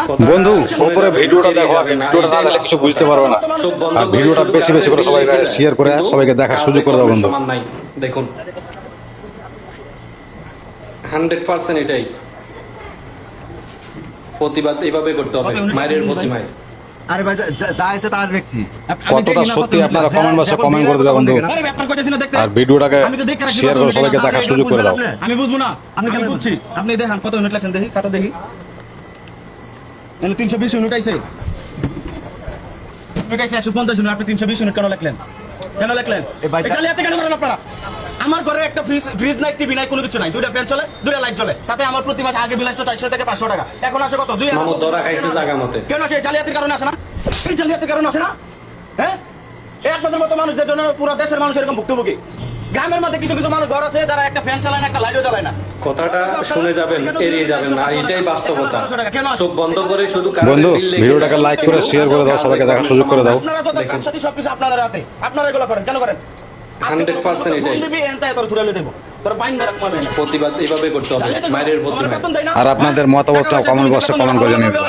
বন্ধু উপরে ভিডিওটা দেখো, আগে ভিডিওটা না দেখলে কিছু বুঝতে পারবে না। আর ভিডিওটা বেশি বেশি করে সবাই শেয়ার করে সবাইকে দেখার সুযোগ করে দাও বন্ধু। দেখুন 100% এটাই প্রতিবাদ এইভাবে করতে হবে, মায়ের প্রতিমায়। আরে ভাই যা আছে তা দেখছি, কতটা সত্যি আপনারা কমেন্ট বক্সে কমেন্ট করে দেবেন বন্ধু। আর ভিডিওটাকে শেয়ার করে সবাইকে দেখার সুযোগ করে দাও। আমি বুঝবো না, আমি কেন বুঝছি? আপনি দেখান কত ইউনিট লাগছেন, দেখি কত, দেখি 320 ইউনিট আইছে, 150 ইউনিট। আপনি 320 ইউনিট কেন লিখলেন? কেন লিখলেন? জালিয়াতি কেন করেন আপনারা? আমার ঘরে একটা ফ্রিজ নাই, টিভি নাই, কোনো কিছু নাই, দুইটা ফ্যান চলে, দুইটা লাইট চলে, তাতে আমার প্রতি মাসে আগে বিল আসতো 400 থেকে 500 টাকা, এখন আসে কত? 2000। মামু ধরা খাইছে জায়গা মতে। কেন আসে? জালিয়াতির কারণে আসে না? এই জালিয়াতির কারণে আসে না? হ্যাঁ, এই আপনাদের মতো মানুষদের জন্য পুরো দেশের মানুষ এরকম ভুক্তভোগী। গ্রামের মধ্যে কিছু কিছু মানুষ ঘর আছে যারা একটা ফ্যান চালায় না, একটা লাইটও জ্বালায় না। কথাটা শুনে যাবেন, এড়িয়ে যাবেন না, এটাই বাস্তবতা। চোখ বন্ধ করে শুধু বন্ধু ভিডিওটাকে লাইক করে শেয়ার করে দাও, সবাইকে দেখার সুযোগ করে দাও। আপনারা যত কাজ সাথে সবকিছু আপনাদের হাতে, আপনারা এগুলো করেন কেন করেন? 100% এটাই প্রতিবাদ এইভাবে করতে হবে, মায়ের প্রতিমায়। আর আপনাদের মতামতটা কমেন্ট বক্সে কমেন্ট করে জানিয়ে দিন।